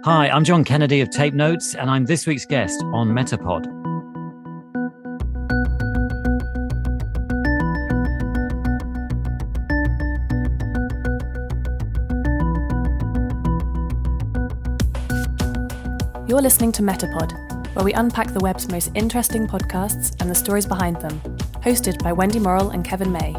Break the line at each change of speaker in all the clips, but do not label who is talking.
Hi, I'm John Kennedy of Tape Notes, and I'm this week's guest on MetaPod.
You're listening to MetaPod, where we unpack the web's most interesting podcasts and the stories behind them, hosted by Wendy Morrill and Kevin May.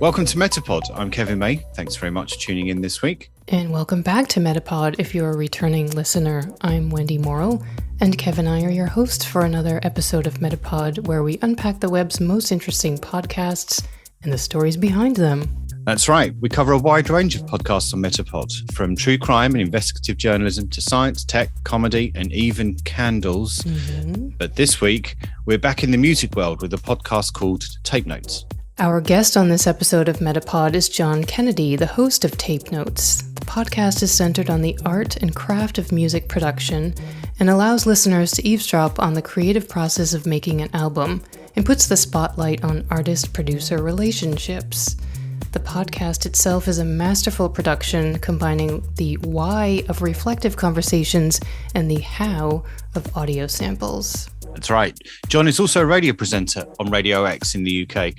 Welcome to MetaPod. I'm Kevin May. Thanks very much for tuning in this week.
And welcome back to MetaPod. If you're a returning listener, I'm Wendy Morrill, and Kev and I are your hosts for another episode of MetaPod, where we unpack the web's most interesting podcasts and the stories behind them.
That's right. We cover a wide range of podcasts on MetaPod, from true crime and investigative journalism to science, tech, comedy, and even candles. Mm-hmm. But this week, we're back in the music world with a podcast called Tape Notes.
Our guest on this episode of MetaPod is John Kennedy, the host of Tape Notes. The podcast is centered on the art and craft of music production and allows listeners to eavesdrop on the creative process of making an album and puts the spotlight on artist-producer relationships. The podcast itself is a masterful production combining the why of reflective conversations and the how of audio samples.
That's right. John is also a radio presenter on Radio X in the UK.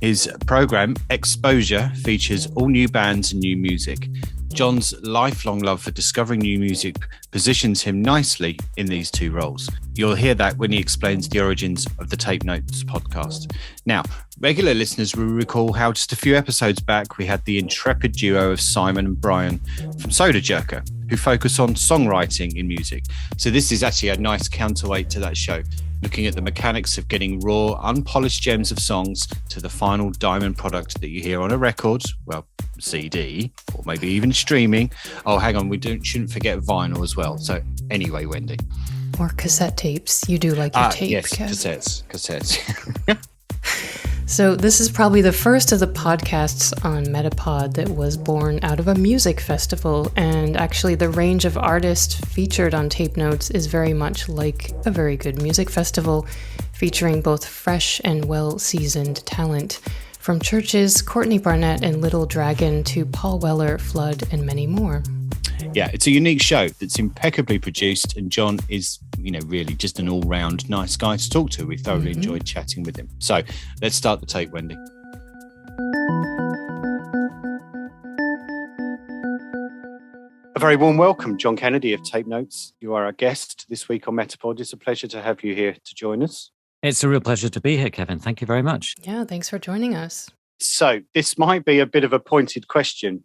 His programme, X-Posure, features all new bands and new music. John's lifelong love for discovering new music positions him nicely in these two roles. You'll hear that when he explains the origins of the Tape Notes podcast. Now, regular listeners will recall how just a few episodes back we had the intrepid duo of Simon and Brian from Soda Jerker, who focus on songwriting in music. So this is actually a nice counterweight to that show, looking at the mechanics of getting raw, unpolished gems of songs to the final diamond product that you hear on a record, well, CD, or maybe even streaming. Oh, hang on, shouldn't forget vinyl as well. So anyway, Wendy.
Or cassette tapes. You do like your tape,
yes,
Kev.
cassettes.
So this is probably the first of the podcasts on MetaPod that was born out of a music festival, and actually the range of artists featured on Tape Notes is very much like a very good music festival, featuring both fresh and well-seasoned talent, from Churches, Courtney Barnett and Little Dragon to Paul Weller, Flood, and many more.
Yeah, it's a unique show that's impeccably produced, and John is, really just an all-round nice guy to talk to. We thoroughly enjoyed chatting with him. So let's start the tape, Wendy. A very warm welcome, John Kennedy of Tape Notes. You are our guest this week on MetaPod. It's a pleasure to have you here to join us.
It's a real pleasure to be here, Kevin. Thank you very much.
Yeah, thanks for joining us.
So this might be a bit of a pointed question,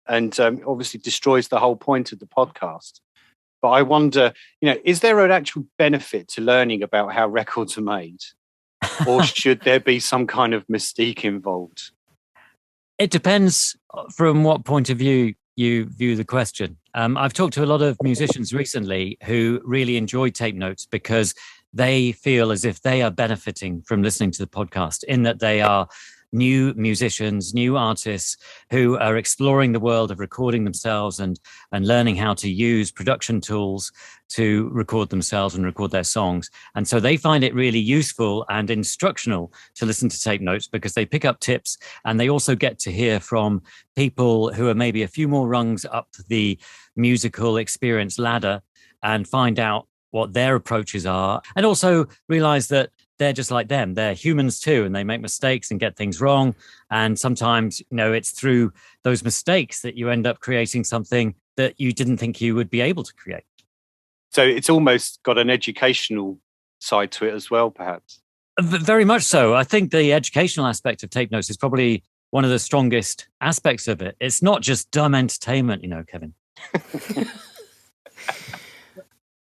and obviously destroys the whole point of the podcast. But I wonder, is there an actual benefit to learning about how records are made? Or should there be some kind of mystique involved?
It depends from what point of view you view the question. I've talked to a lot of musicians recently who really enjoy Tape Notes because they feel as if they are benefiting from listening to the podcast, in that they are new musicians, new artists who are exploring the world of recording themselves and learning how to use production tools to record themselves and record their songs. And so they find it really useful and instructional to listen to Tape Notes because they pick up tips, and they also get to hear from people who are maybe a few more rungs up the musical experience ladder and find out what their approaches are, and also realize that they're just like them. They're humans too, and they make mistakes and get things wrong. And sometimes, it's through those mistakes that you end up creating something that you didn't think you would be able to create.
So it's almost got an educational side to it as well, perhaps.
Very much so. I think the educational aspect of Tape Notes is probably one of the strongest aspects of it. It's not just dumb entertainment, Kevin.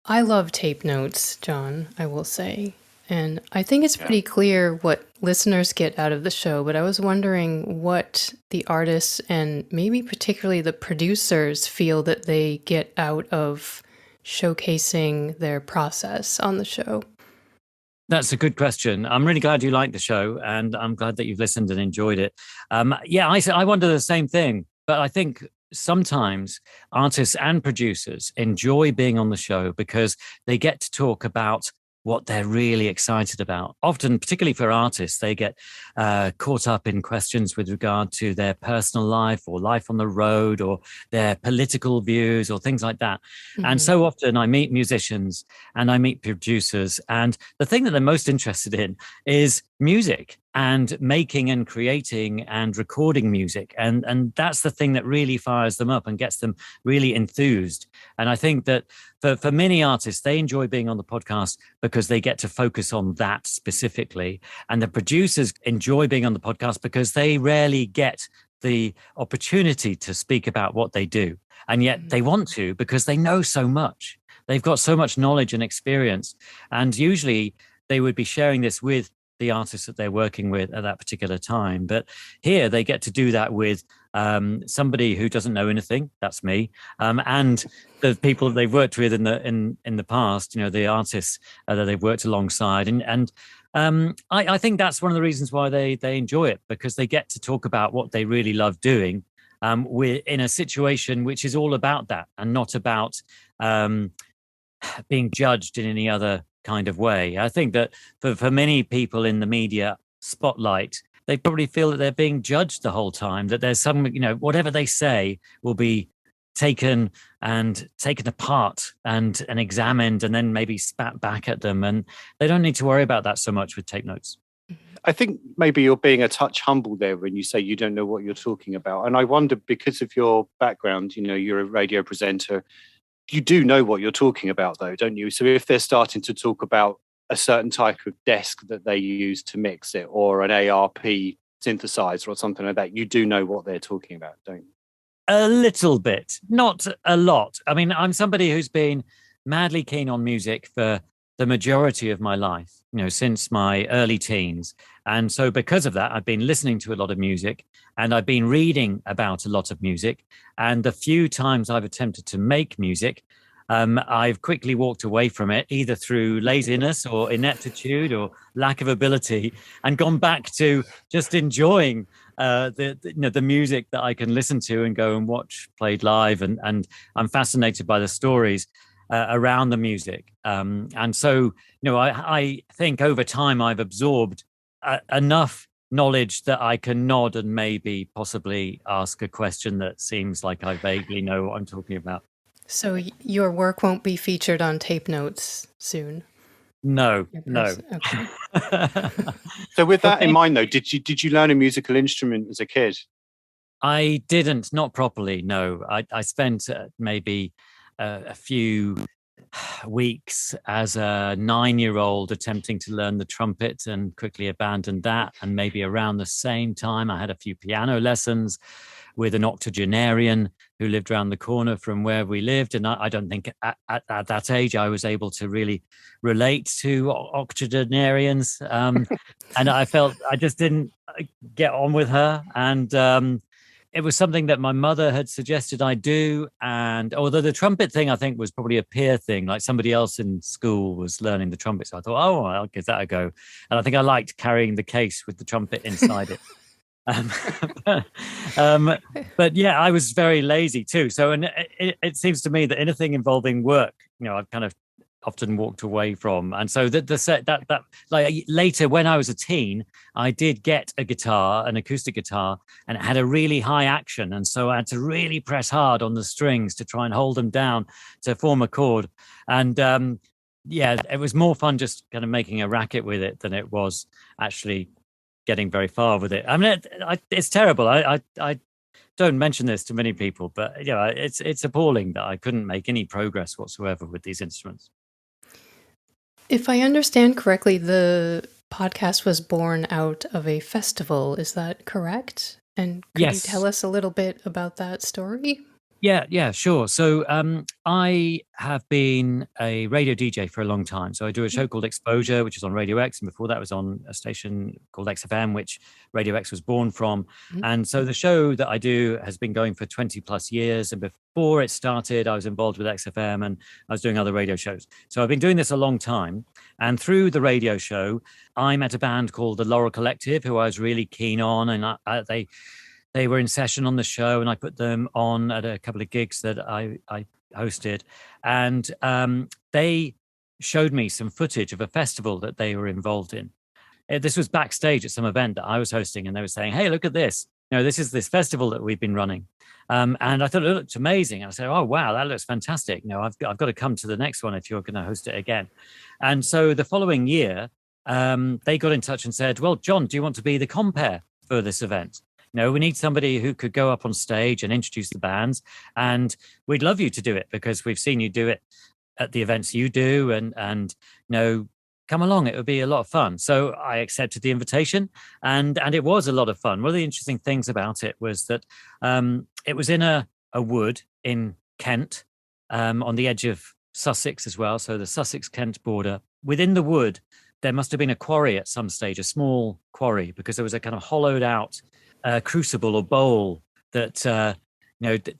I love Tape Notes, John, I will say. And I think it's pretty clear what listeners get out of the show, but I was wondering what the artists and maybe particularly the producers feel that they get out of showcasing their process on the show.
That's a good question. I'm really glad you liked the show, and I'm glad that you've listened and enjoyed it. I wonder the same thing, but I think sometimes artists and producers enjoy being on the show because they get to talk about what they're really excited about. Often, particularly for artists, they get caught up in questions with regard to their personal life or life on the road or their political views or things like that. Mm-hmm. And so often I meet musicians and I meet producers, and the thing that they're most interested in is music and making and creating and recording music. And that's the thing that really fires them up and gets them really enthused. And I think that for many artists, they enjoy being on the podcast because they get to focus on that specifically. And the producers enjoy being on the podcast because they rarely get the opportunity to speak about what they do. And yet they want to because they know so much. They've got so much knowledge and experience. And usually they would be sharing this with the artists that they're working with at that particular time. But here they get to do that with somebody who doesn't know anything. That's me. And the people that they've worked with in the past, you know, the artists that they've worked alongside. And I think that's one of the reasons why they enjoy it, because they get to talk about what they really love doing. We're in a situation which is all about that and not about being judged in any other kind of way. I think that for many people in the media spotlight, they probably feel that they're being judged the whole time, that there's some, you know, whatever they say will be taken apart and examined and then maybe spat back at them. And they don't need to worry about that so much with tape notes.
I think maybe you're being a touch humble there when you say you don't know what you're talking about. And I wonder, because of your background, you know, you're a radio presenter, you do know what you're talking about, though, don't you? So if they're starting to talk about a certain type of desk that they use to mix it, or an ARP synthesizer or something like that, you do know what they're talking about, don't you?
A little bit, not a lot. I mean, I'm somebody who's been madly keen on music for the majority of my life, you know, since my early teens. And so because of that, I've been listening to a lot of music and I've been reading about a lot of music. And the few times I've attempted to make music, I've quickly walked away from it, either through laziness or ineptitude or lack of ability, and gone back to just enjoying the music that I can listen to and go and watch played live. And I'm fascinated by the stories around the music. And so, you know, I think over time I've absorbed enough knowledge that I can nod and maybe possibly ask a question that seems like I vaguely know what I'm talking about.
So your work won't be featured on tape notes soon?
No.
Okay.
So with that in mind, though, did you learn a musical instrument as a kid?
I didn't, not properly, no. I spent maybe a few weeks as a 9-year-old attempting to learn the trumpet and quickly abandoned that. And maybe around the same time, I had a few piano lessons with an octogenarian who lived around the corner from where we lived. And I don't think at that age I was able to really relate to octogenarians. And I felt I just didn't get on with her. And it was something that my mother had suggested I do. And although the trumpet thing, I think, was probably a peer thing, like somebody else in school was learning the trumpet. So I thought, oh, I'll give that a go. And I think I liked carrying the case with the trumpet inside it. But yeah, I was very lazy too. So, and it seems to me that anything involving work, you know, I've kind of often walked away from. And so that like later when I was a teen, I did get a guitar, an acoustic guitar, and it had a really high action. And so I had to really press hard on the strings to try and hold them down to form a chord. And yeah, it was more fun just kind of making a racket with it than it was actually getting very far with it. I mean, it's terrible. I don't mention this to many people, but you know, it's appalling that I couldn't make any progress whatsoever with these instruments.
If I understand correctly, the podcast was born out of a festival. Is that correct? And could
Yes.
you tell us a little bit about that story?
Yeah, sure. So I have been a radio DJ for a long time. So I do a show called X-Posure, which is on Radio X. And before that was on a station called XFM, which Radio X was born from. And so the show that I do has been going for 20 plus years. And before it started, I was involved with XFM and I was doing other radio shows. So I've been doing this a long time. And through the radio show, I met a band called the Laurel Collective, who I was really keen on. And they were in session on the show, and I put them on at a couple of gigs that I hosted. And they showed me some footage of a festival that they were involved in. This was backstage at some event that I was hosting, and they were saying, "Hey, look at this. This is this festival that we've been running." And I thought it looked amazing. I said, "Oh, wow, that looks fantastic. I've got to come to the next one if you're going to host it again." And so the following year, they got in touch and said, "Well, John, do you want to be the compere for this event? We need somebody who could go up on stage and introduce the bands, and we'd love you to do it because we've seen you do it at the events you do, and come along, it would be a lot of fun." So I accepted the invitation, and it was a lot of fun. One of the interesting things about it was that it was in a wood in Kent, on the edge of Sussex as well, so the Sussex-Kent border. Within the wood, there must have been a quarry at some stage, a small quarry, because there was a kind of hollowed out crucible or bowl that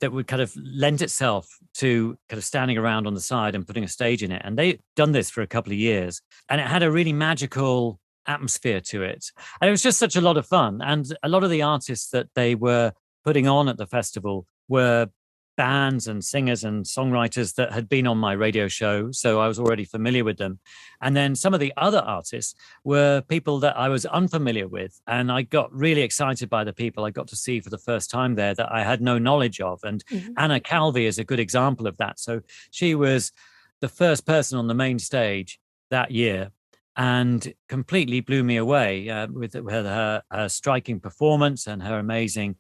that would kind of lend itself to kind of standing around on the side and putting a stage in it. And they'd done this for a couple of years, and it had a really magical atmosphere to it. And it was just such a lot of fun. And a lot of the artists that they were putting on at the festival were bands and singers and songwriters that had been on my radio show, so I was already familiar with them. And then some of the other artists were people that I was unfamiliar with, and I got really excited by the people I got to see for the first time there that I had no knowledge of. And Anna Calvi is a good example of that. So she was the first person on the main stage that year and completely blew me away with her striking performance and her amazing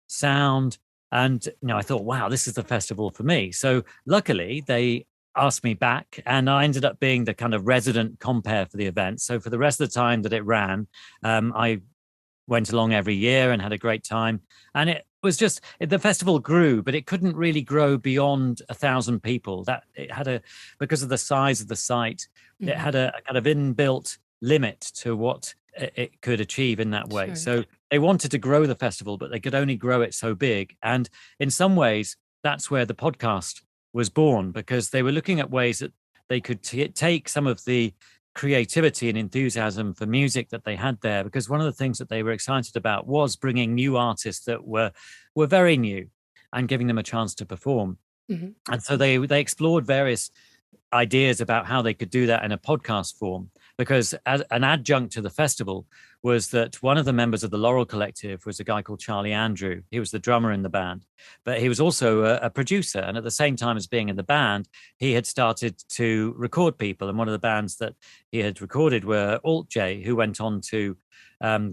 sound. And I thought, wow, this is the festival for me. So luckily, they asked me back, and I ended up being the kind of resident compere for the event. So for the rest of the time that it ran, I went along every year and had a great time. And it was just, the festival grew, but it couldn't really grow beyond 1,000 people. That it had because of the size of the site, it had a kind of inbuilt limit to what it could achieve in that way. Sure. So they wanted to grow the festival, but they could only grow it so big. And in some ways, that's where the podcast was born, because they were looking at ways that they could take some of the creativity and enthusiasm for music that they had there. Because one of the things that they were excited about was bringing new artists that were very new and giving them a chance to perform. And so they explored various ideas about how they could do that in a podcast form, because as an adjunct to the festival was that one of the members of the Laurel Collective was a guy called Charlie Andrew. He was the drummer in the band, but he was also a producer. And at the same time as being in the band, he had started to record people. And one of the bands that he had recorded were Alt J, who went on to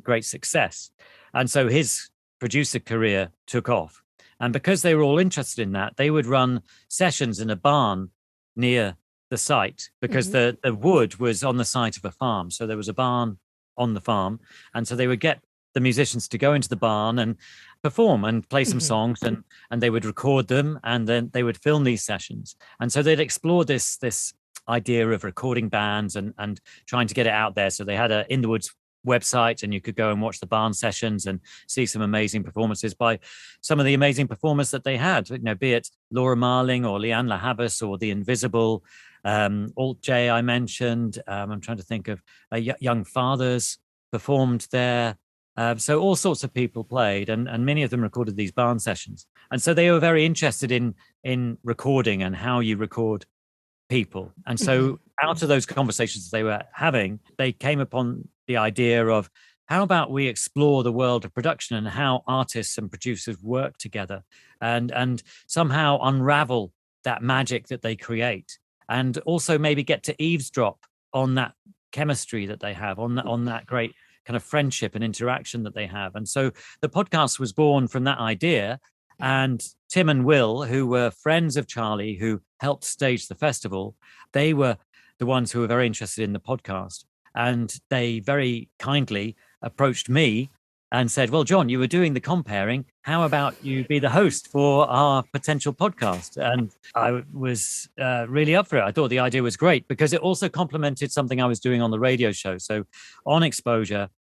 great success. And so his producer career took off. And because they were all interested in that, they would run sessions in a barn near the site, because the wood was on the site of a farm. So there was a barn on the farm. And so they would get the musicians to go into the barn and perform and play some songs, and they would record them, and then they would film these sessions. And so they'd explore this idea of recording bands and trying to get it out there. So they had a In the Woods website, and you could go and watch the barn sessions and see some amazing performances by some of the amazing performers that they had, be it Laura Marling or Leanne La Havas or The Invisible, Alt J I mentioned. I'm trying to think of Young Fathers performed there. So all sorts of people played, and many of them recorded these barn sessions. And so they were very interested in recording and how you record people. And so out of those conversations they were having, they came upon the idea of, how about we explore the world of production and how artists and producers work together and somehow unravel that magic that they create, and also maybe get to eavesdrop on that chemistry that they have, on that great kind of friendship and interaction that they have. And so the podcast was born from that idea. And Tim and Will, who were friends of Charlie, who helped stage the festival, they were the ones who were very interested in the podcast. And they very kindly approached me and said, well, John, you were doing the comparing. How about you be the host for our potential podcast? And I was really up for it. I thought the idea was great because it also complemented something I was doing on the radio show. So on X-Posure,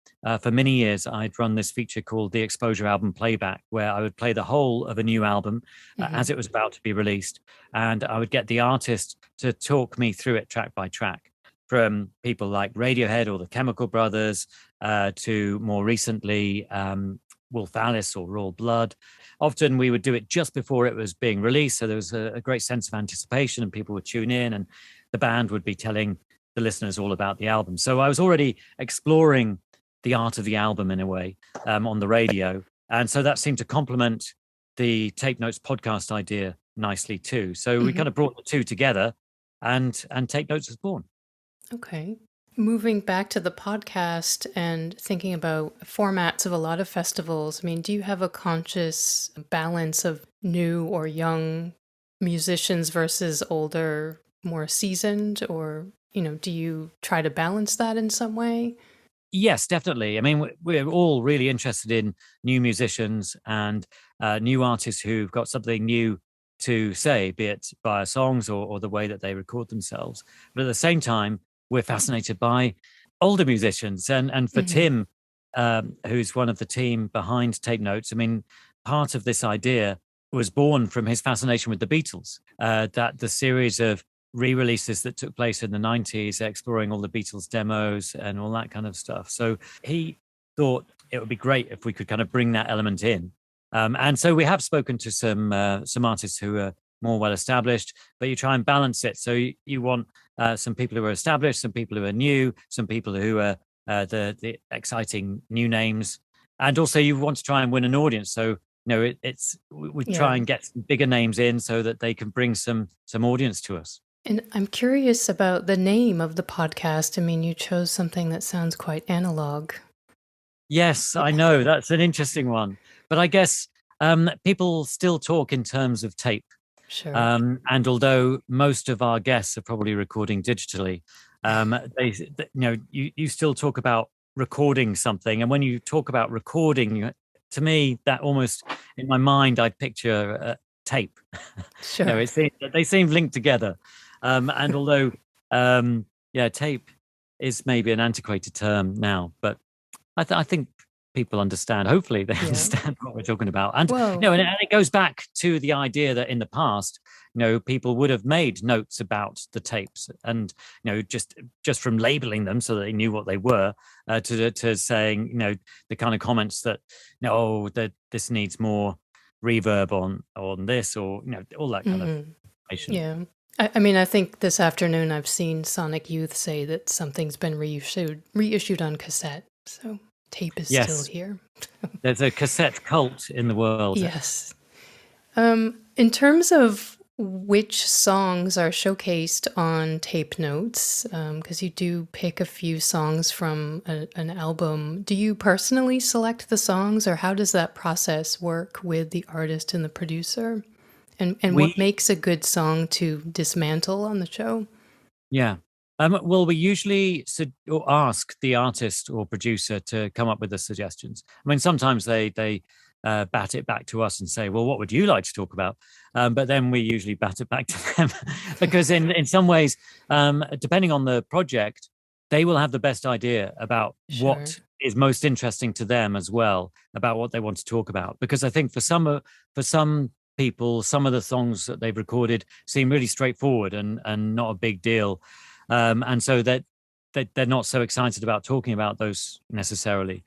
for many years, I'd run this feature called the X-Posure album playback, where I would play the whole of a new album as it was about to be released. And I would get the artist to talk me through it track by track, from people like Radiohead or the Chemical Brothers to more recently Wolf Alice or Royal Blood. Often we would do it just before it was being released, so there was a great sense of anticipation, and people would tune in, and the band would be telling the listeners all about the album. So I was already exploring the art of the album in a way on the radio, and so that seemed to complement the Tape Notes podcast idea nicely too. So we kind of brought the two together, and Tape Notes was born.
Okay. Moving back to the podcast and thinking about formats of a lot of festivals, I mean, do you have a conscious balance of new or young musicians versus older, more seasoned, or, do you try to balance that in some way?
Yes, definitely. I mean, we're all really interested in new musicians and new artists who've got something new to say, be it via songs or the way that they record themselves. But at the same time, we're fascinated by older musicians. And for Tim, who's one of the team behind Tape Notes, I mean, part of this idea was born from his fascination with the Beatles, that the series of re-releases that took place in the 90s, exploring all the Beatles demos and all that kind of stuff. So he thought it would be great if we could kind of bring that element in. And so we have spoken to some artists who are more well established, but you try and balance it. So you want some people who are established, some people who are new, some people who are the exciting new names, and also you want to try and win an audience. So we try and get some bigger names in so that they can bring some audience to us.
And I'm curious about the name of the podcast. I mean, you chose something that sounds quite analog.
Yes, I know. That's an interesting one. But I guess people still talk in terms of tape.
Sure.
And although most of our guests are probably recording digitally, you still talk about recording something. And when you talk about recording, to me, that almost, in my mind, I picture tape.
Sure.
They seem linked together. And although, tape is maybe an antiquated term now, but I think people understand. Hopefully they understand what we're talking about. And, and it goes back to the idea that in the past, people would have made notes about the tapes and, just from labeling them so that they knew what they were, to saying, the kind of comments that, that this needs more reverb on this, or, all that kind of information.
Yeah. I mean, I think this afternoon I've seen Sonic Youth say that something's been reissued on cassette. So tape is still here.
There's a cassette cult in the world.
Yes. In terms of which songs are showcased on Tape Notes, because you do pick a few songs from an album, do you personally select the songs, or how does that process work with the artist and the producer? And what makes a good song to dismantle on the show? Yeah.
Well, we usually ask the artist or producer to come up with the suggestions. I mean, sometimes they bat it back to us and say, well, what would you like to talk about? But then we usually bat it back to them because in some ways, depending on the project, they will have the best idea about what is most interesting to them as well, about what they want to talk about. Because I think for some people, some of the songs that they've recorded seem really straightforward and not a big deal. And so that they're not so excited about talking about those necessarily.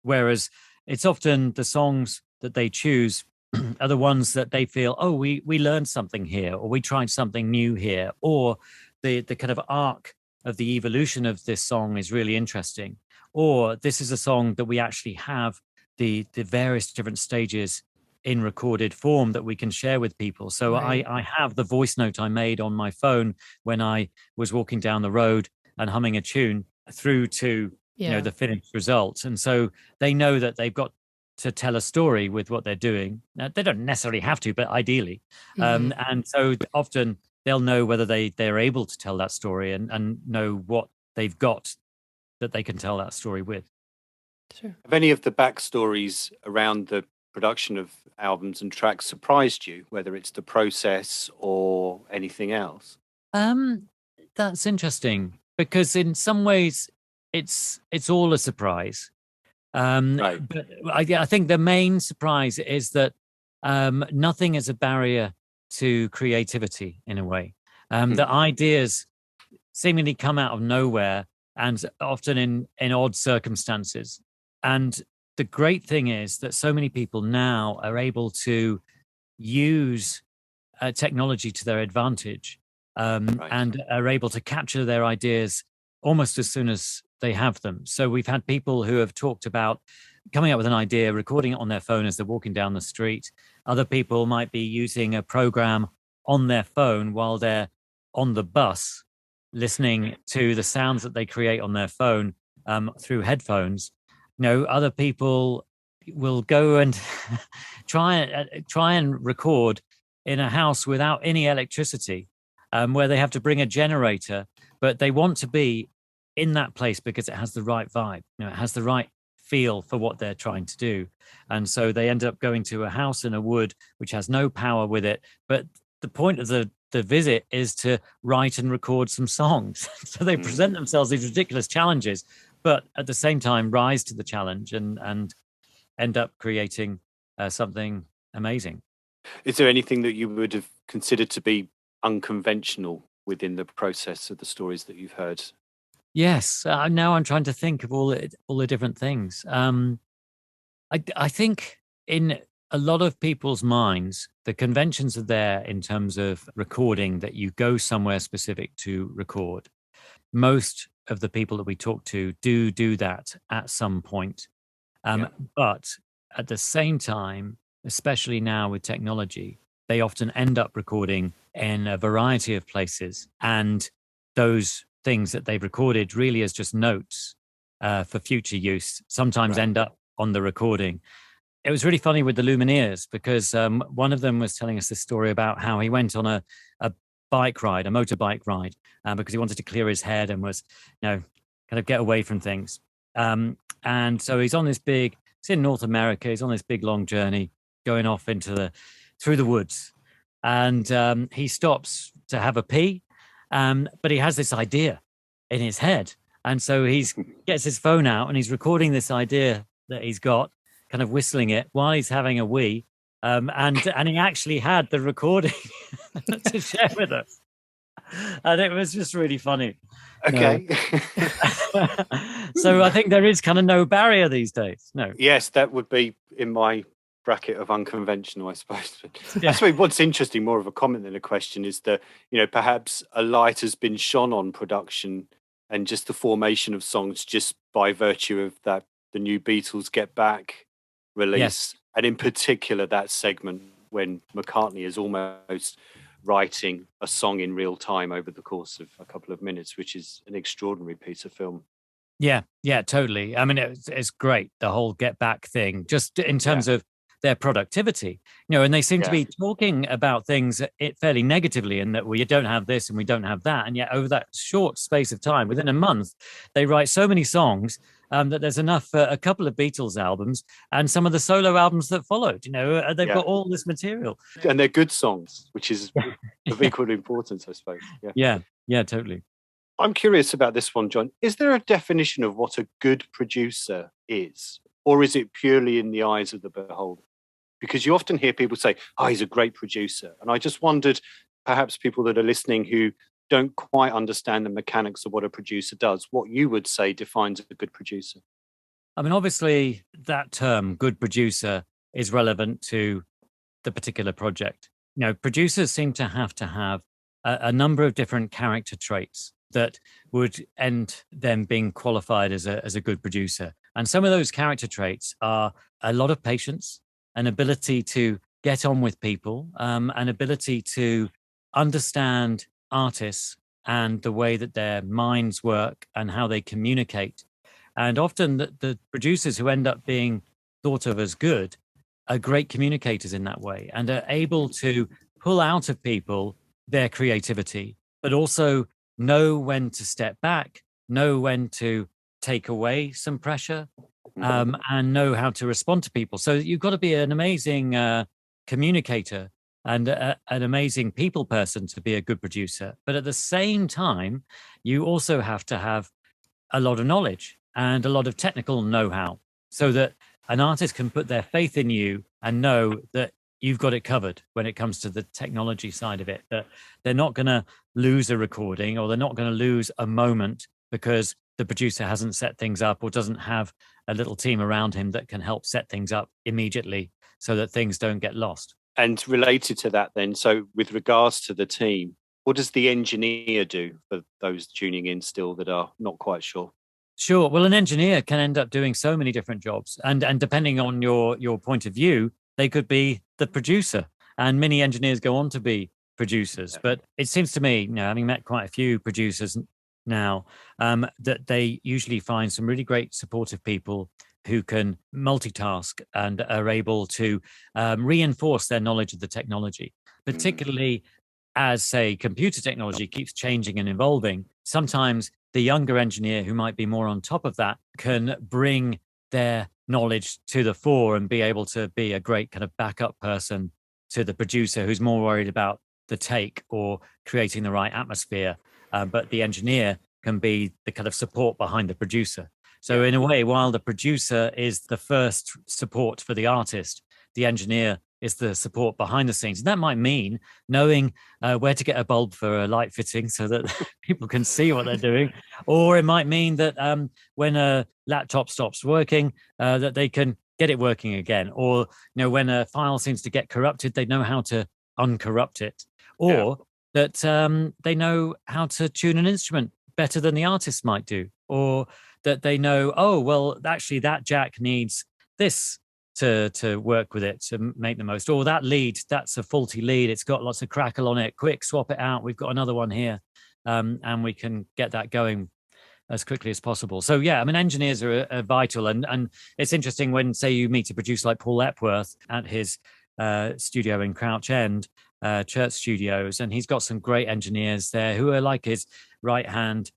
Whereas it's often the songs that they choose are the ones that they feel, we learned something here, or we tried something new here, or the kind of arc of the evolution of this song is really interesting, or this is a song that we actually have the various different stages in recorded form that we can share with people. So I have the voice note I made on my phone when I was walking down the road and humming a tune through to the finished result. And so they know that they've got to tell a story with what they're doing. Now, they don't necessarily have to, but ideally. And so often they'll know whether they're able to tell that story and know what they've got that they can tell that story with.
Sure. Have any of the backstories around the production of albums and tracks surprised you, whether it's the process or anything else?
That's interesting, because in some ways it's all a surprise. But I think the main surprise is that nothing is a barrier to creativity in a way. The ideas seemingly come out of nowhere and often in odd circumstances. And the great thing is that so many people now are able to use technology to their advantage, and are able to capture their ideas almost as soon as they have them. So we've had people who have talked about coming up with an idea, recording it on their phone as they're walking down the street. Other people might be using a program on their phone while they're on the bus, listening to the sounds that they create on their phone through headphones. Other people will go and try and record in a house without any electricity, where they have to bring a generator, but they want to be in that place because it has the right vibe. It has the right feel for what they're trying to do. And so they end up going to a house in a wood which has no power with it. But the point of the visit is to write and record some songs. So they present themselves these ridiculous challenges, but at the same time rise to the challenge and end up creating something amazing.
Is there anything that you would have considered to be unconventional within the process of the stories that you've heard?
Yes. Now I'm trying to think of all the different things. I think in a lot of people's minds, the conventions are there in terms of recording, that you go somewhere specific to record. Most of the people that we talk to do that at some point. But at the same time, especially now with technology, they often end up recording in a variety of places. And those things that they've recorded really as just notes for future use sometimes end up on the recording. It was really funny with the Lumineers, because one of them was telling us this story about how he went on a motorbike ride, because he wanted to clear his head and was, kind of get away from things. And so he's in North America, he's on this big long journey going off through the woods. And he stops to have a pee, but he has this idea in his head. And so he gets his phone out and he's recording this idea that he's got, kind of whistling it while he's having a wee. And he actually had the recording to share with us. And it was just really funny.
Okay.
So I think there is kind of no barrier these days. No.
Yes, that would be in my bracket of unconventional, I suppose. I suppose what's interesting, more of a comment than a question, is that, perhaps a light has been shone on production and just the formation of songs just by virtue of that, the new Beatles Get Back release. Yes. And in particular, that segment when McCartney is almost writing a song in real time over the course of a couple of minutes, which is an extraordinary piece of film.
Yeah, totally. I mean, it's great, the whole Get Back thing, just in terms of their productivity, and they seem to be talking about things fairly negatively, in that we don't have this and we don't have that. And yet over that short space of time, within a month, they write so many songs that there's enough for a couple of Beatles albums and some of the solo albums that followed. They've got all this material.
And they're good songs, which is of equal importance, I suppose.
Yeah, totally.
I'm curious about this one, John. Is there a definition of what a good producer is? Or is it purely in the eyes of the beholder? Because you often hear people say, he's a great producer. And I just wondered, perhaps people that are listening who don't quite understand the mechanics of what a producer does, what you would say defines a good producer.
I mean, obviously, that term, good producer, is relevant to the particular project. Producers seem to have a number of different character traits that would end them being qualified as a good producer. And some of those character traits are a lot of patience, an ability to get on with people, an ability to understand artists and the way that their minds work and how they communicate. And often the producers who end up being thought of as good are great communicators in that way, and are able to pull out of people their creativity, but also know when to step back, know when to take away some pressure, and know how to respond to people. So you've got to be an amazing communicator and an amazing people person to be a good producer. But at the same time, you also have to have a lot of knowledge and a lot of technical know-how, so that an artist can put their faith in you and know that you've got it covered when it comes to the technology side of it, that they're not going to lose a recording, or they're not going to lose a moment because the producer hasn't set things up or doesn't have a little team around him that can help set things up immediately so that things don't get lost.
And related to that then, so with regards to the team, what does the engineer do for those tuning in still that are not quite sure?
Sure. Well, an engineer can end up doing so many different jobs. And depending on your point of view, they could be the producer. And many engineers go on to be producers. But it seems to me, having met quite a few producers now, that they usually find some really great supportive people who can multitask and are able to reinforce their knowledge of the technology, particularly as, say, computer technology keeps changing and evolving. Sometimes the younger engineer who might be more on top of that can bring their knowledge to the fore and be able to be a great kind of backup person to the producer who's more worried about the take or creating the right atmosphere. But the engineer can be the kind of support behind the producer. So in a way, while the producer is the first support for the artist, the engineer is the support behind the scenes. And that might mean knowing where to get a bulb for a light fitting so that people can see what they're doing. Or it might mean that when a laptop stops working, that they can get it working again. Or when a file seems to get corrupted, they know how to uncorrupt it. Or that they know how to tune an instrument better than the artist might do. Or that they know, oh, well, actually that jack needs this to work with it, to make the most. Or that lead, that's a faulty lead. It's got lots of crackle on it. Quick, swap it out. We've got another one here. And we can get that going as quickly as possible. So, engineers are vital. And it's interesting when, say, you meet a producer like Paul Epworth at his studio in Crouch End, Church Studios, and he's got some great engineers there who are like his right-hand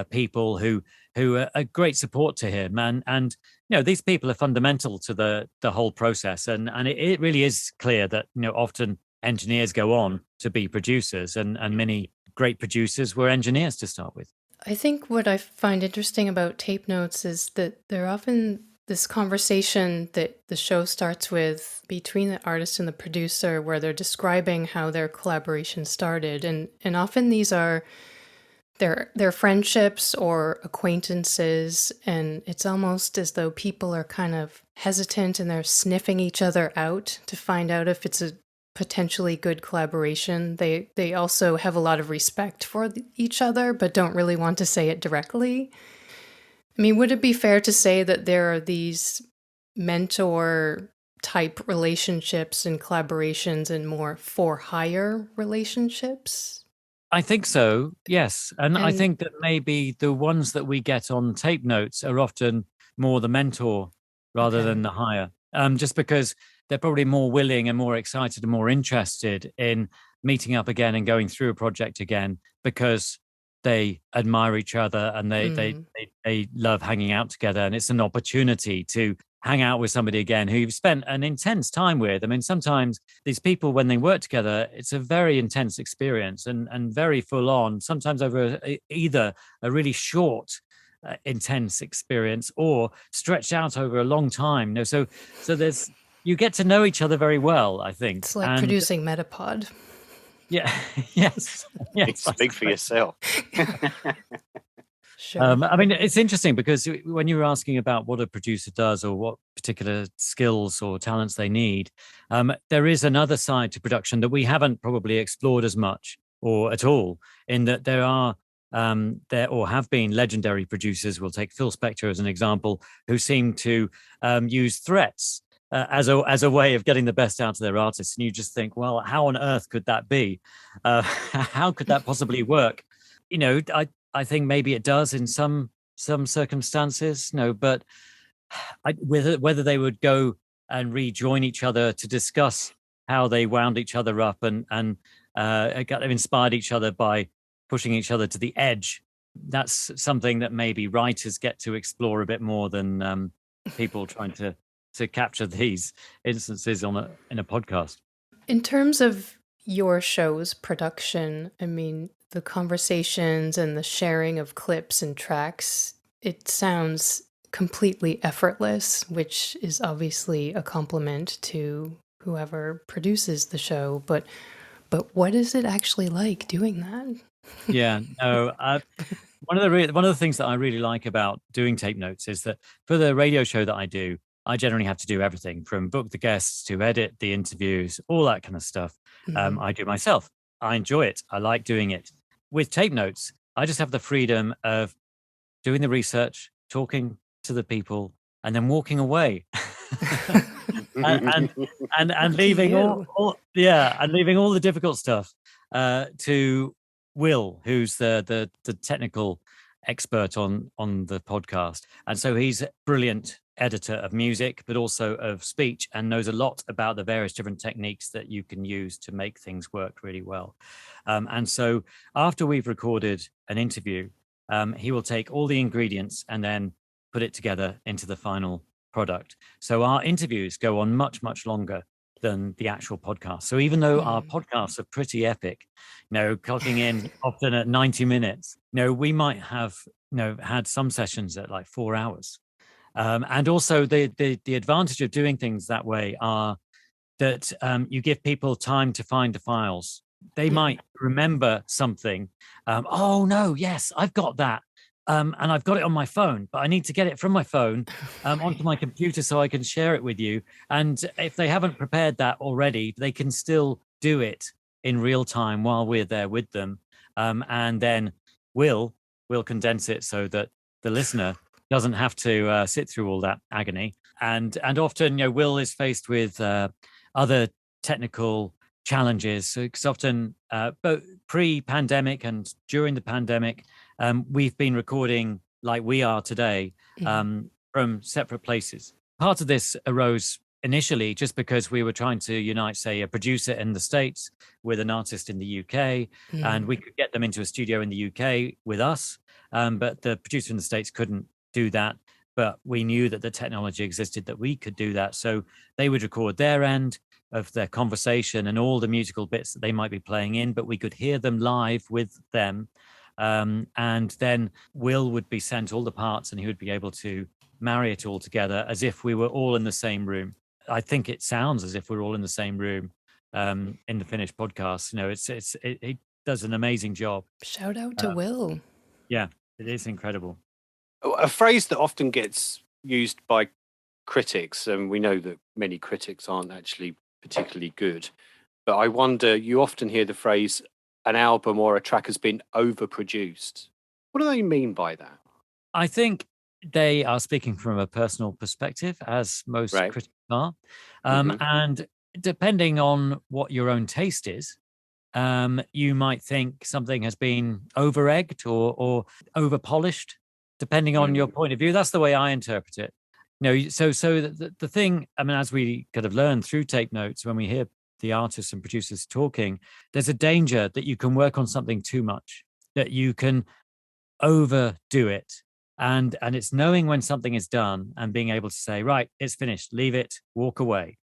people who are a great support to him. And these people are fundamental to the whole process. And it really is clear that, often engineers go on to be producers, and many great producers were engineers to start with.
I think what I find interesting about tape notes is that they're often this conversation that the show starts with between the artist and the producer, where they're describing how their collaboration started. And often these are their friendships or acquaintances, and it's almost as though people are kind of hesitant and they're sniffing each other out to find out if it's a potentially good collaboration. They also have a lot of respect for each other, but don't really want to say it directly. I mean, would it be fair to say that there are these mentor type relationships and collaborations and more for hire relationships?
I think so, yes. And I think that maybe the ones that we get on tape notes are often more the mentor rather than the hire, just because they're probably more willing and more excited and more interested in meeting up again and going through a project again because they admire each other and they love hanging out together. And it's an opportunity to hang out with somebody again who you've spent an intense time with. I mean, sometimes these people, when they work together, it's a very intense experience and very full on, sometimes over either a really short, intense experience or stretched out over a long time. So you get to know each other very well, I think.
It's like producing MetaPod.
Yeah. Yes.
Speak for yourself.
Sure.
I mean, it's interesting because when you were asking about what a producer does or what particular skills or talents they need, there is another side to production that we haven't probably explored as much or at all, in that there are there or have been legendary producers. We'll take Phil Spector as an example, who seem to use threats as a way of getting the best out of their artists. And you just think, well, how on earth could that be? How could that possibly work? I think maybe it does in some circumstances, but whether they would go and rejoin each other to discuss how they wound each other up and inspired each other by pushing each other to the edge, that's something that maybe writers get to explore a bit more than people trying to capture these instances in a podcast.
In terms of your show's production, I mean, the conversations and the sharing of clips and tracks, it sounds completely effortless, which is obviously a compliment to whoever produces the show. But what is it actually like doing that?
Yeah, no, one of the things that I really like about doing tape notes is that for the radio show that I do, I generally have to do everything from book the guests to edit the interviews, all that kind of stuff. I do myself. I enjoy it. I like doing it. With tape notes, I just have the freedom of doing the research, talking to the people, and then walking away. and leaving leaving all the difficult stuff to Will, who's the technical expert on the podcast. And so he's a brilliant editor of music, but also of speech, and knows a lot about the various different techniques that you can use to make things work really well. And so after we've recorded an interview, he will take all the ingredients and then put it together into the final product. So our interviews go on much, much longer than the actual podcast. So even though our podcasts are pretty epic, clocking in often at 90 minutes, we might have, had some sessions at like 4 hours. And also the advantage of doing things that way are that you give people time to find the files. They might remember something. Oh no, yes, I've got that. And I've got it on my phone, but I need to get it from my phone onto my computer so I can share it with you. And if they haven't prepared that already, they can still do it in real time while we're there with them. And then we'll condense it so that the listener doesn't have to sit through all that agony. And often, Will is faced with other technical challenges. So it's often both pre-pandemic and during the pandemic, we've been recording like we are today from separate places. Part of this arose initially just because we were trying to unite, say, a producer in the States with an artist in the UK, and we could get them into a studio in the UK with us, but the producer in the States couldn't do that. But we knew that the technology existed that we could do that. So they would record their end of their conversation and all the musical bits that they might be playing in, but we could hear them live with them. And then Will would be sent all the parts and he would be able to marry it all together as if we were all in the same room. I think it sounds as if we're all in the same room in the finished podcast. It does an amazing job.
Shout out to Will.
Yeah, it is incredible.
A phrase that often gets used by critics, and we know that many critics aren't actually particularly good, but I wonder, you often hear the phrase, an album or a track has been overproduced. What do they mean by that?
I think they are speaking from a personal perspective, as most critics are. And depending on what your own taste is, you might think something has been over-egged or over-polished, depending on your point of view. That's the way I interpret it. So the thing, as we kind of learn through tape notes, when we hear the artists and producers talking, there's a danger that you can work on something too much, that you can overdo it. And it's knowing when something is done and being able to say, right, it's finished, leave it, walk away.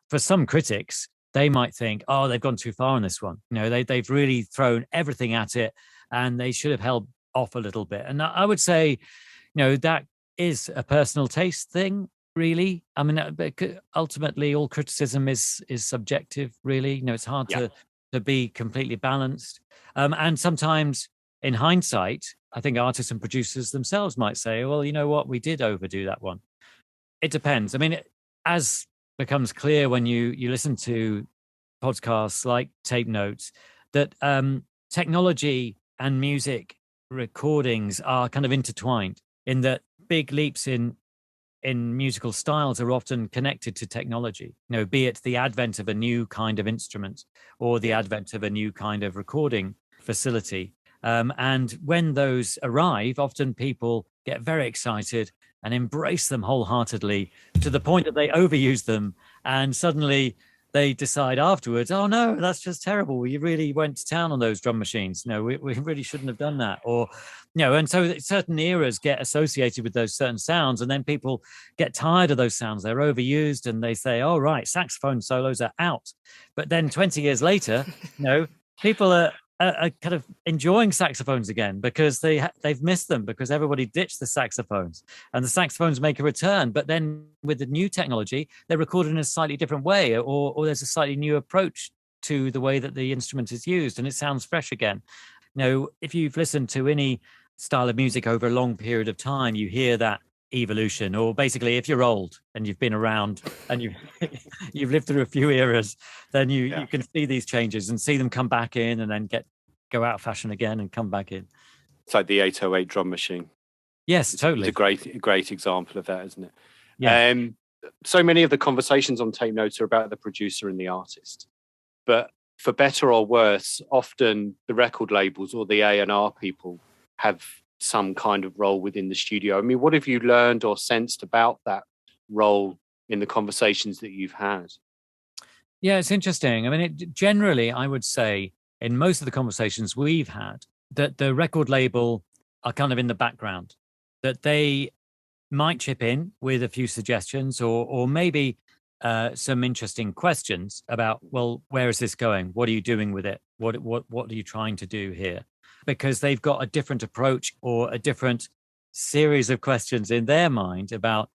For some critics, they might think, oh, they've gone too far on this one. They've really thrown everything at it and they should have held off a little bit. And I would say, that is a personal taste thing, really. Ultimately, all criticism is subjective, really. It's hard to be completely balanced. And sometimes in hindsight, I think artists and producers themselves might say, well, you know what, we did overdo that one. It depends. As becomes clear when you listen to podcasts like Tape Notes, that technology and music recordings are kind of intertwined, in that big leaps in musical styles are often connected to technology, be it the advent of a new kind of instrument or the advent of a new kind of recording facility. And when those arrive, often people get very excited and embrace them wholeheartedly to the point that they overuse them. And suddenly they decide afterwards, oh no, that's just terrible. We really went to town on those drum machines. No, we really shouldn't have done that. Or, and so certain eras get associated with those certain sounds. And then people get tired of those sounds. They're overused and they say, oh, right, saxophone solos are out. But then 20 years later, people are kind of enjoying saxophones again because they've missed them, because everybody ditched the saxophones and the saxophones make a return. But then with the new technology, they're recorded in a slightly different way, or there's a slightly new approach to the way that the instrument is used and it sounds fresh again. If you've listened to any style of music over a long period of time, you hear that evolution. Or basically, if you're old and you've been around and you've lived through a few eras, then you can see these changes and see them come back in and then go out of fashion again and come back in.
It's like the 808 drum machine.
Yes, totally.
It's a great example of that, isn't it?
Yeah.
So many of the conversations on Tape Notes are about the producer and the artist, but for better or worse, often the record labels or the A&R people have some kind of role within the studio. I mean, what have you learned or sensed about that role in the conversations that you've had?
Yeah, it's interesting. I mean, generally, I would say in most of the conversations we've had that the record label are kind of in the background, that they might chip in with a few suggestions or maybe some interesting questions about, well, where is this going? What are you doing with it? What are you trying to do here? Because they've got a different approach or a different series of questions in their mind about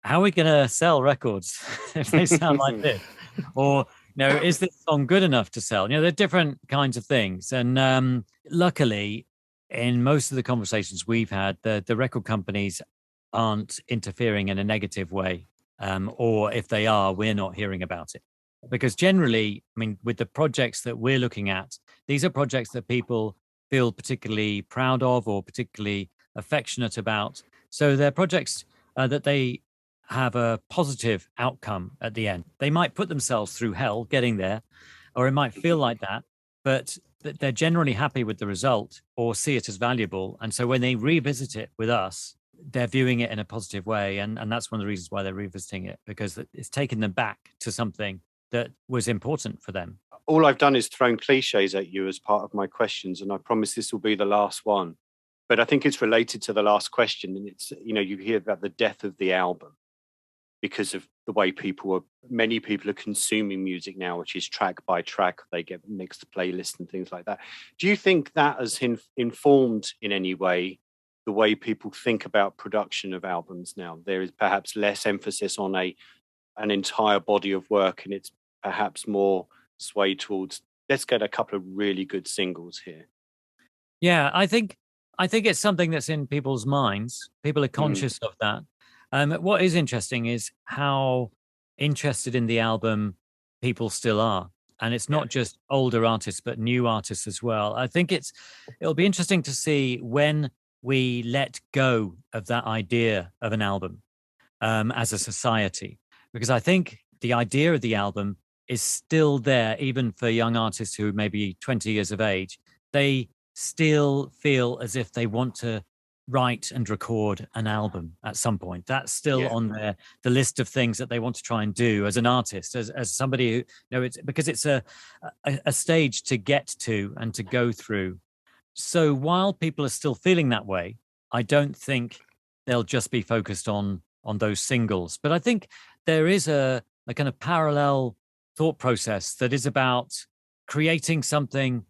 how are we going to sell records if they sound like this? Or, is this song good enough to sell? There are different kinds of things. And luckily, in most of the conversations we've had, the record companies aren't interfering in a negative way. Or if they are, we're not hearing about it. Because generally, I mean, with the projects that we're looking at, these are projects that people feel particularly proud of or particularly affectionate about. So they're projects that they have a positive outcome at the end. They might put themselves through hell getting there, or it might feel like that, but they're generally happy with the result or see it as valuable. And so when they revisit it with us, they're viewing it in a positive way. And that's one of the reasons why they're revisiting it, because it's taken them back to something that was important for them.
All I've done is thrown cliches at you as part of my questions, and I promise this will be the last one. But I think it's related to the last question, and it's, you hear about the death of the album because of the way many people are consuming music now, which is track by track. They get mixed playlists and things like that. Do you think that has informed in any way the way people think about production of albums now? There is perhaps less emphasis on an entire body of work, and it's perhaps more swayed towards, let's get a couple of really good singles here.
Yeah, I think it's something that's in people's minds. People are conscious of that. What is interesting is how interested in the album people still are. And it's not just older artists, but new artists as well. I think it'll be interesting to see when we let go of that idea of an album as a society, because I think the idea of the album is still there, even for young artists who may be 20 years of age. They still feel as if they want to write and record an album at some point. That's still on the list of things that they want to try and do as an artist, as somebody who, it's because it's a stage to get to and to go through. So while people are still feeling that way, I don't think they'll just be focused on those singles. But I think there is a kind of parallel thought process that is about creating something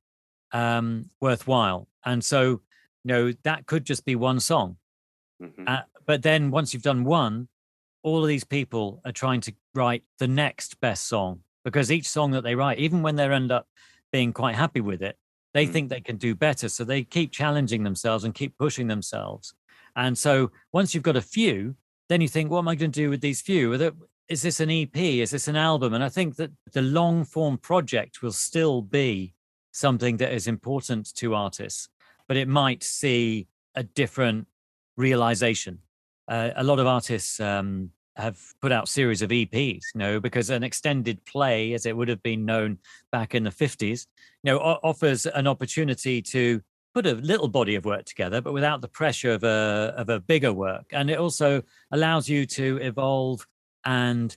worthwhile. And so, that could just be one song. But then once you've done one, all of these people are trying to write the next best song, because each song that they write, even when they end up being quite happy with it, they think they can do better. So they keep challenging themselves and keep pushing themselves. And so once you've got a few, then you think, what am I going to do with these few? Is this an EP? Is this an album? And I think that the long form project will still be something that is important to artists, but it might see a different realization. A lot of artists have put out series of EPs, because an extended play, as it would have been known back in the 50s, offers an opportunity to put a little body of work together, but without the pressure of a bigger work. And it also allows you to evolve and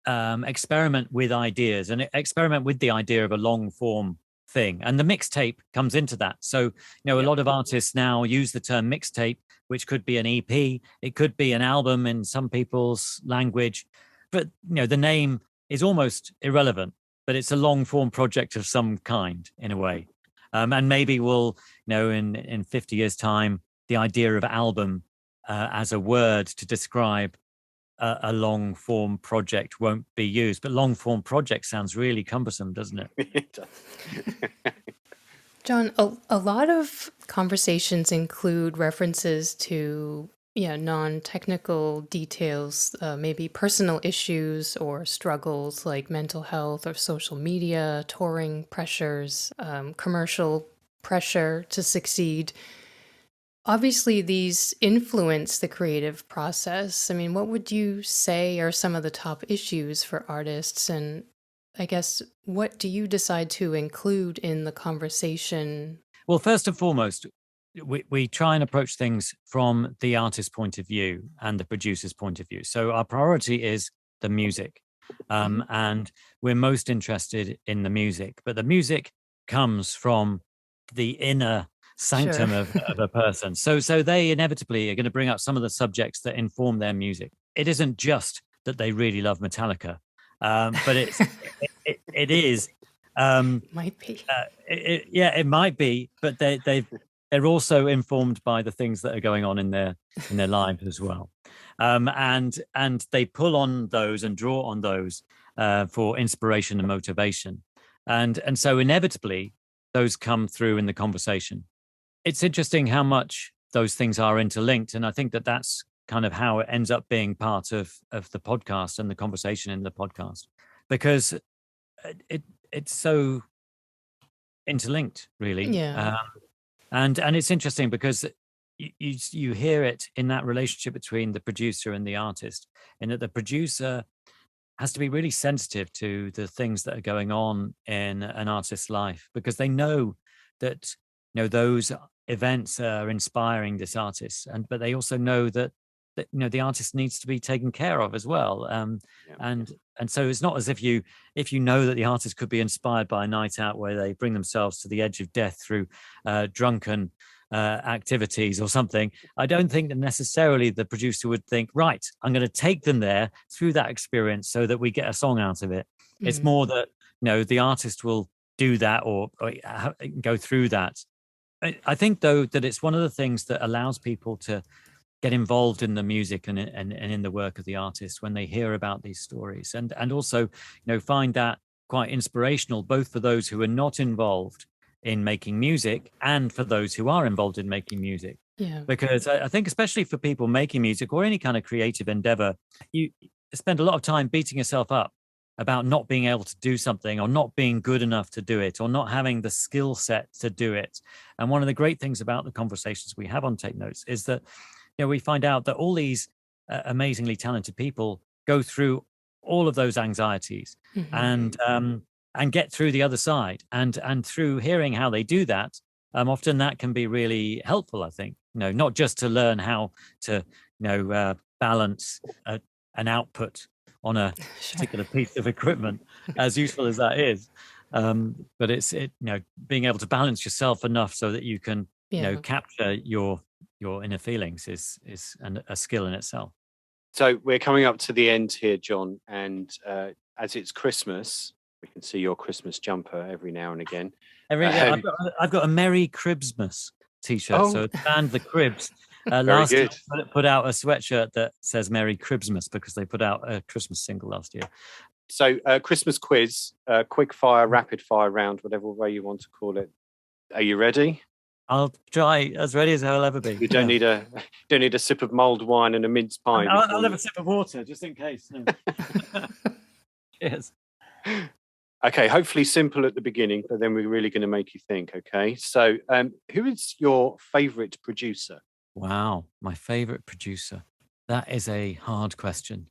experiment with ideas and experiment with the idea of a long form thing. And the mixtape comes into that. So, a lot of artists now use the term mixtape, which could be an EP. It could be an album in some people's language. But, the name is almost irrelevant, but it's a long form project of some kind in a way. And maybe we'll, in 50 years time, the idea of album as a word to describe a long form project won't be used. But long form project sounds really cumbersome, doesn't it?
It does.
John, a lot of conversations include references to non-technical details, maybe personal issues or struggles like mental health or social media, touring pressures, commercial pressure to succeed. Obviously, these influence the creative process. I mean, what would you say are some of the top issues for artists? And I guess, what do you decide to include in the conversation?
Well, first and foremost, we try and approach things from the artist's point of view and the producer's point of view. So our priority is the music. And we're most interested in the music. But the music comes from the inner sanctum
Sure.
of a person. So they inevitably are going to bring up some of the subjects that inform their music. It isn't just that they really love Metallica, but it is.
Might be.
It might be, but they're also informed by the things that are going on in their lives as well, and they pull on those and draw on those for inspiration and motivation, and so inevitably those come through in the conversation. It's interesting how much those things are interlinked, and I think that that's kind of how it ends up being part of the podcast and the conversation in the podcast, because it's so interlinked, really.
Yeah.
And it's interesting because you hear it in that relationship between the producer and the artist, in that the producer has to be really sensitive to the things that are going on in an artist's life, because they know that those events are inspiring this artist, but they also know that the artist needs to be taken care of as well. And so it's not as if you know that the artist could be inspired by a night out where they bring themselves to the edge of death through drunken activities or something. I don't think that necessarily the producer would think, right, I'm going to take them there through that experience so that we get a song out of it. It's more that the artist will do that or go through that. I think, though, that it's one of the things that allows people to get involved in the music and in the work of the artist when they hear about these stories, and also find that quite inspirational, both for those who are not involved in making music and for those who are involved in making music.
Yeah.
Because I think, especially for people making music or any kind of creative endeavor, you spend a lot of time beating yourself up about not being able to do something, or not being good enough to do it, or not having the skill set to do it. And one of the great things about the conversations we have on Tape Notes is that we find out that all these amazingly talented people go through all of those anxieties and get through the other side. And through hearing how they do that, often that can be really helpful, I think. Not just to learn how to balance an output on a particular piece of equipment, as useful as that is, but it's being able to balance yourself enough so that you can capture your inner feelings is a skill in itself.
So we're coming up to the end here, John, and as it's Christmas, we can see your Christmas jumper every now and again.
I've got a Merry Cribsmas t-shirt. So the band The Cribs last year put out a sweatshirt that says Merry Cribsmas because they put out a Christmas single last year.
So Christmas quiz, quick fire, rapid fire round, whatever way you want to call it. Are you ready?
I'll try, as ready as I'll ever be.
You don't need a sip of mulled wine and a mince pie.
I'll have a sip of water just in case. No. Cheers.
Okay, hopefully simple at the beginning, but then we're really going to make you think. Okay, so who is your favourite producer?
Wow, my favourite producer. That is a hard question.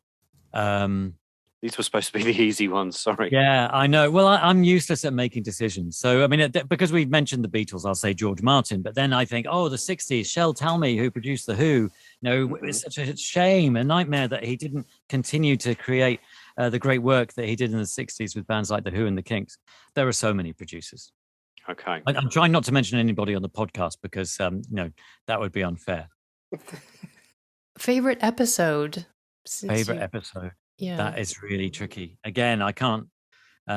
These were supposed to be the easy ones, sorry.
Yeah, I know. Well, I'm useless at making decisions. So, I mean, because we've mentioned the Beatles, I'll say George Martin. But then I think, the 60s, Shel Talmy, who produced The Who. It's such a shame, a nightmare that he didn't continue to create the great work that he did in the 60s with bands like The Who and the Kinks. There are so many producers.
Okay.
I'm trying not to mention anybody on the podcast because, that would be unfair.
Favorite episode?
Episode?
Yeah.
That is really tricky. Again, I can't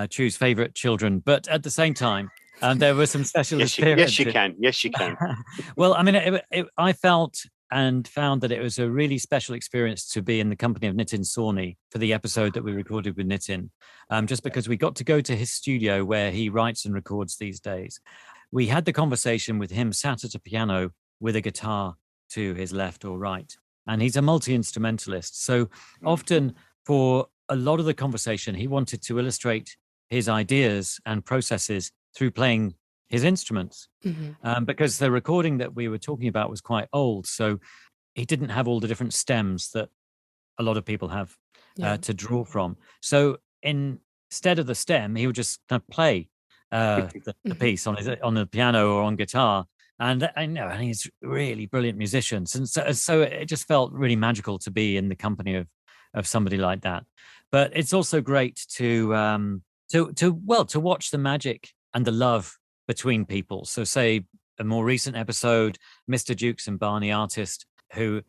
choose favorite children, but at the same time, there were some special experiences.
Yes, you can.
Well, I mean, I felt and found that it was a really special experience to be in the company of Nitin Sawhney for the episode that we recorded with Nitin, just because we got to go to his studio where he writes and records these days. we had the conversation with him sat at a piano with a guitar to his left or right. And he's a multi-instrumentalist. So often for a lot of the conversation, he wanted to illustrate his ideas and processes through playing his instruments. Because the recording that we were talking about was quite old. So he didn't have all the different stems that a lot of people have to draw from. So instead of the stem, he would just kind of play the piece on the piano or on guitar. And I know, and he's really brilliant musicians. And so it just felt really magical to be in the company of somebody like that. But it's also great to watch the magic and the love between people. So say a more recent episode, Mr. Dukes and Barney Artist, who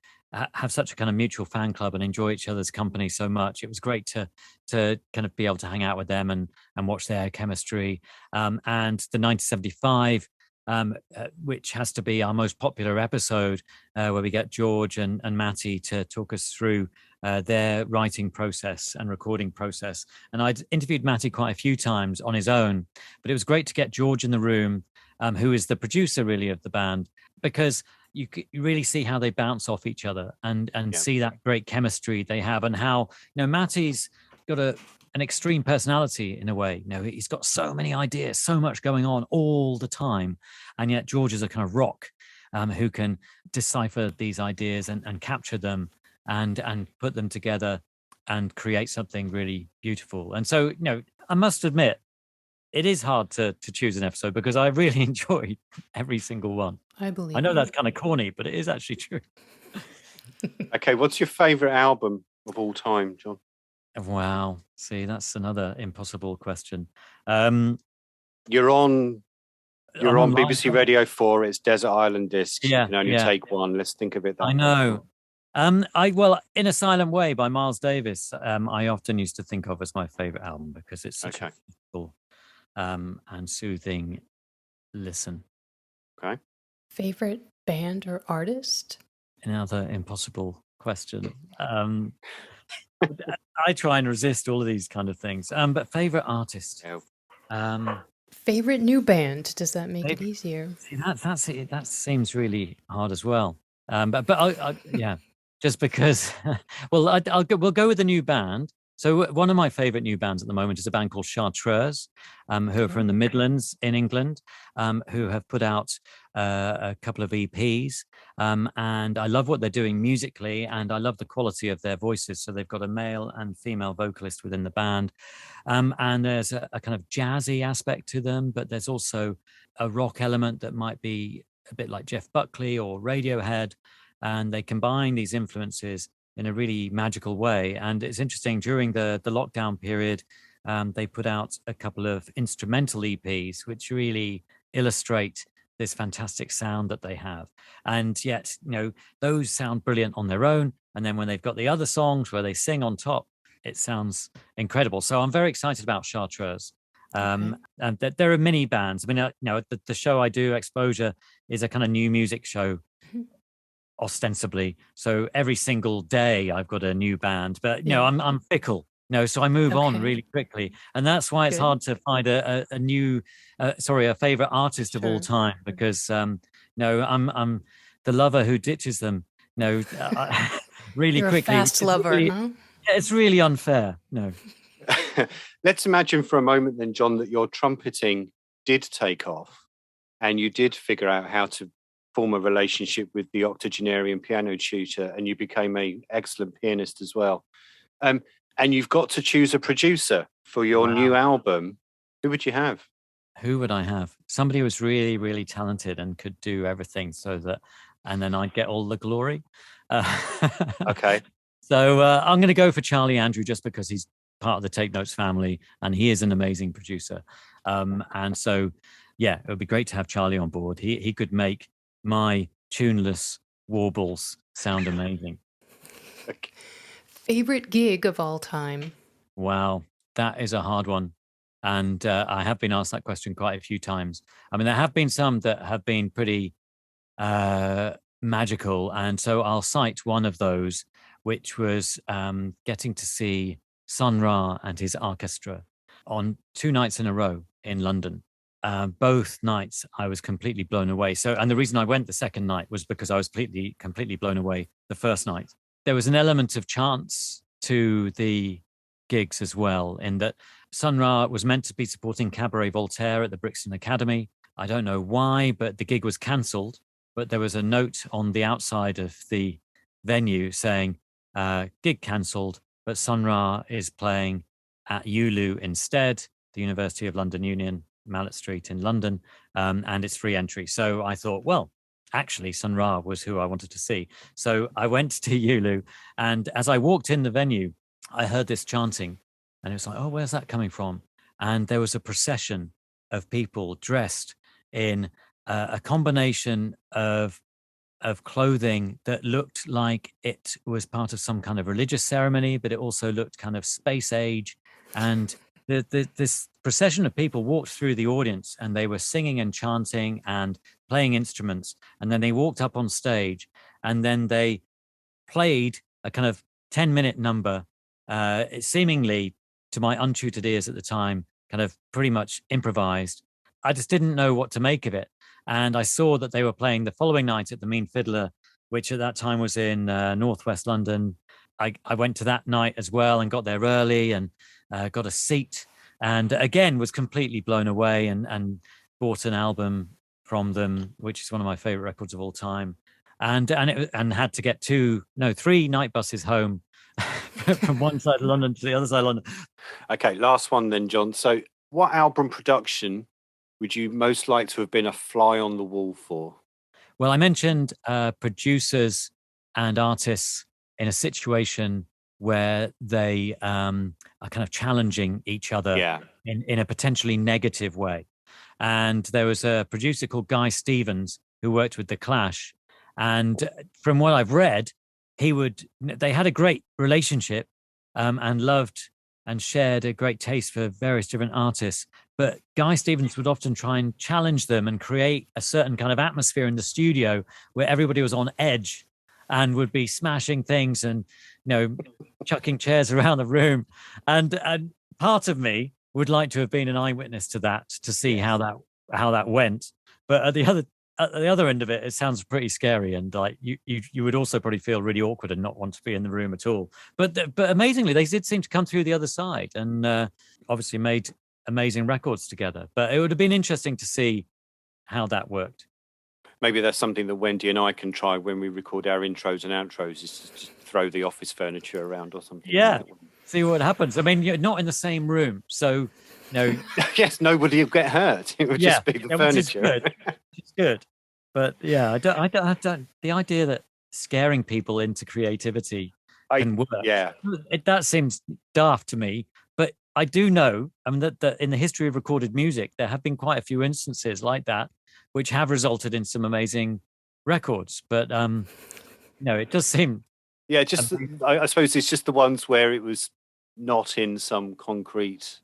have such a kind of mutual fan club and enjoy each other's company so much. It was great to kind of be able to hang out with them and watch their chemistry. And the 1975, which has to be our most popular episode, where we get George and Matty to talk us through their writing process and recording process. And I'd interviewed Matty quite a few times on his own, but it was great to get George in the room, who is the producer really of the band, because you really see how they bounce off each other and see that great chemistry they have, and how, Matty's got an extreme personality in a way. He's got so many ideas, so much going on all the time. And yet George is a kind of rock who can decipher these ideas and capture them and put them together and create something really beautiful. And so, I must admit, it is hard to choose an episode because I really enjoyed every single one.
I believe.
I know that's kind of corny, but it is actually true.
Okay, what's your favorite album of all time, John?
Wow. See, that's another impossible question.
You're on BBC
live.
Radio 4. It's Desert Island Discs.
Yeah,
You can only take one. Let's think of it that
I
way.
know. In a Silent Way by Miles Davis, I often used to think of as my favorite album because it's such a beautiful and soothing listen.
Okay.
Favorite band or artist?
Another impossible question. I try and resist all of these kind of things. But favorite artist.
Favorite new band? Does that make it easier?
See, that seems really hard as well. But yeah, just because. Well, we'll go with the new band. So one of my favorite new bands at the moment is a band called Chartreuse, who are from the Midlands in England, who have put out a couple of EPs. And I love what they're doing musically, and I love the quality of their voices. So they've got a male and female vocalist within the band. And there's a kind of jazzy aspect to them, but there's also a rock element that might be a bit like Jeff Buckley or Radiohead. And they combine these influences in a really magical way. And it's interesting, during the lockdown period, they put out a couple of instrumental EPs, which really illustrate this fantastic sound that they have. And yet, those sound brilliant on their own. And then when they've got the other songs where they sing on top, it sounds incredible. So I'm very excited about Chartreuse. And there are many bands. I mean, the show I do, X-Posure, is a kind of new music show, ostensibly. So every single day I've got a new band, but I'm fickle. So I move on really quickly, and that's why it's hard to find a favorite artist of all time, because I'm the lover who ditches them. Really
You're
quickly.
A fast lover,
really,
huh?
It's really unfair. No.
Let's imagine for a moment then, John, that your trumpeting did take off, and you did figure out how to form a relationship with the octogenarian piano tutor, and you became an excellent pianist as well. And you've got to choose a producer for your new album. Who would you have?
Who would I have? Somebody who was really, really talented and could do everything, and then I'd get all the glory.
Okay.
So I'm going to go for Charlie Andrew, just because he's part of the Tape Notes family and he is an amazing producer. And so, it would be great to have Charlie on board. He could make my tuneless warbles sound amazing.
Okay.
Favorite gig of all time?
Wow, that is a hard one. And I have been asked that question quite a few times. I mean, there have been some that have been pretty magical. And so I'll cite one of those, which was getting to see Sun Ra and his orchestra on 2 nights in a row in London. both nights I was completely blown away. And the reason I went the second night was because I was completely blown away the first night. There was an element of chance to the gigs as well, in that Sun Ra was meant to be supporting Cabaret Voltaire at the Brixton Academy. I don't know why, but the gig was cancelled. But there was a note on the outside of the venue saying, gig cancelled, but Sun Ra is playing at ULU instead, the University of London Union, Mallet Street in London, and it's free entry. So I thought, well, actually, Sun Ra was who I wanted to see. So I went to ULU, and as I walked in the venue, I heard this chanting, and it was like, oh, where's that coming from? And there was a procession of people dressed in a combination of clothing that looked like it was part of some kind of religious ceremony, but it also looked kind of space age. And this procession of people walked through the audience, and they were singing and chanting and playing instruments. And then they walked up on stage, and then they played a kind of 10-minute number, seemingly, to my untutored ears at the time, kind of pretty much improvised. I just didn't know what to make of it. And I saw that they were playing the following night at the Mean Fiddler, which at that time was in northwest London. I went to that night as well and got there early and got a seat, and again was completely blown away and bought an album from them, which is one of my favorite records of all time. And had to get 3 night buses home from one side of London to the other side of London.
Okay, last one then, John. So what album production would you most like to have been a fly on the wall for?
Well, I mentioned producers and artists in a situation where they are kind of challenging each other in a potentially negative way. And there was a producer called Guy Stevens who worked with The Clash. And from what I've read, they had a great relationship and loved and shared a great taste for various different artists. But Guy Stevens would often try and challenge them and create a certain kind of atmosphere in the studio where everybody was on edge and would be smashing things and, chucking chairs around the room. And part of me would like to have been an eyewitness to that, to see how that went. But at the other end of it, it sounds pretty scary, and like you would also probably feel really awkward and not want to be in the room at all. But amazingly, they did seem to come through the other side, and obviously made amazing records together. But it would have been interesting to see how that worked.
Maybe that's something that Wendy and I can try when we record our intros and outros, is to just throw the office furniture around or something.
Yeah, see what happens. I mean, you're not in the same room, so
yes, nobody will get hurt. It would just be the furniture.
It's good. But yeah, I don't. The idea that scaring people into creativity can work. Yeah, that seems daft to me. But I do know, that in the history of recorded music, there have been quite a few instances like that, which have resulted in some amazing records. But it does seem.
Yeah, I suppose it's just the ones where it was not in some concrete,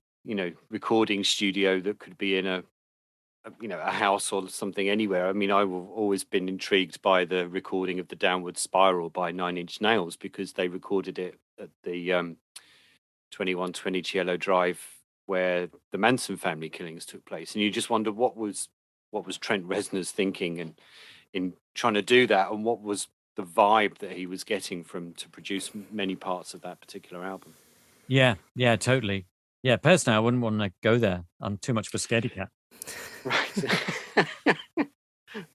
recording studio that could be in a house or something anywhere. I mean, I've always been intrigued by the recording of The Downward Spiral by 9 Inch Nails, because they recorded it at the 2120 Cielo Drive where the Manson family killings took place. And you just wonder what was Trent Reznor's thinking and in trying to do that, and what was the vibe that he was getting to produce many parts of that particular album.
Yeah, totally. Yeah, personally, I wouldn't want to go there. I'm too much of a scaredy cat.
Right.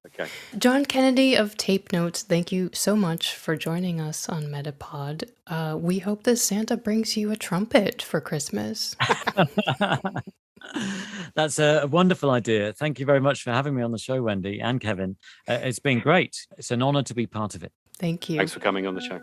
Okay.
John Kennedy of Tape Notes, thank you so much for joining us on MetaPod. We hope that Santa brings you a trumpet for Christmas.
That's a wonderful idea. Thank you very much for having me on the show, Wendy and Kevin. It's been great. It's an honor to be part of it.
Thank you.
Thanks for coming on the show.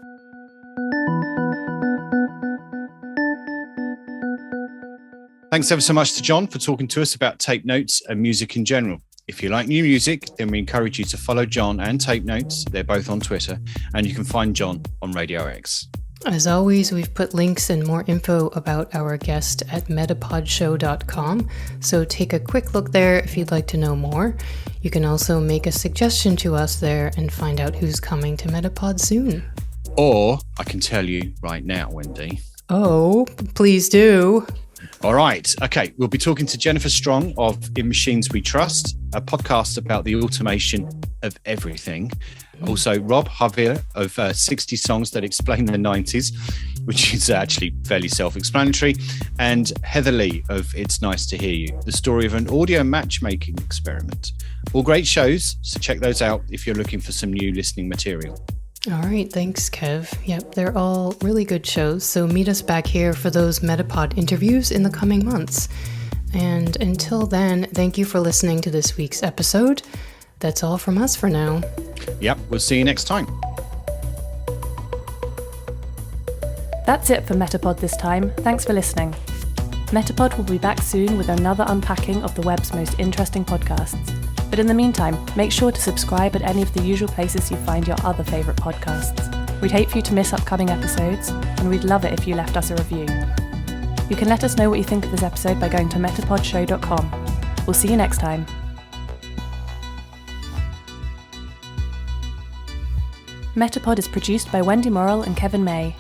Thanks ever so much to John for talking to us about Tape Notes and music in general. If you like new music, then we encourage you to follow John and Tape Notes. They're both on Twitter, and you can find John on Radio X.
As always, we've put links and more info about our guest at metapodshow.com, so take a quick look there if you'd like to know more. You can also make a suggestion to us there and find out who's coming to Metapod soon.
Or I can tell you right now, Wendy.
Oh, please do.
All right. Okay. We'll be talking to Jennifer Strong of In Machines We Trust, a podcast about the automation of everything. Also, Rob Javier of 60 Songs That Explain the 90s, which is actually fairly self-explanatory, and Heather Lee of It's Nice to Hear You, the story of an audio matchmaking experiment. All great shows, so check those out if you're looking for some new listening material.
All right, thanks, Kev. Yep, they're all really good shows, so meet us back here for those MetaPod interviews in the coming months. And until then, thank you for listening to this week's episode. That's all from us for now.
Yep, we'll see you next time.
That's it for MetaPod this time. Thanks for listening. MetaPod will be back soon with another unpacking of the web's most interesting podcasts. But in the meantime, make sure to subscribe at any of the usual places you find your other favourite podcasts. We'd hate for you to miss upcoming episodes, and we'd love it if you left us a review. You can let us know what you think of this episode by going to metapodshow.com. We'll see you next time. MetaPod is produced by Wendy Morrill and Kevin May,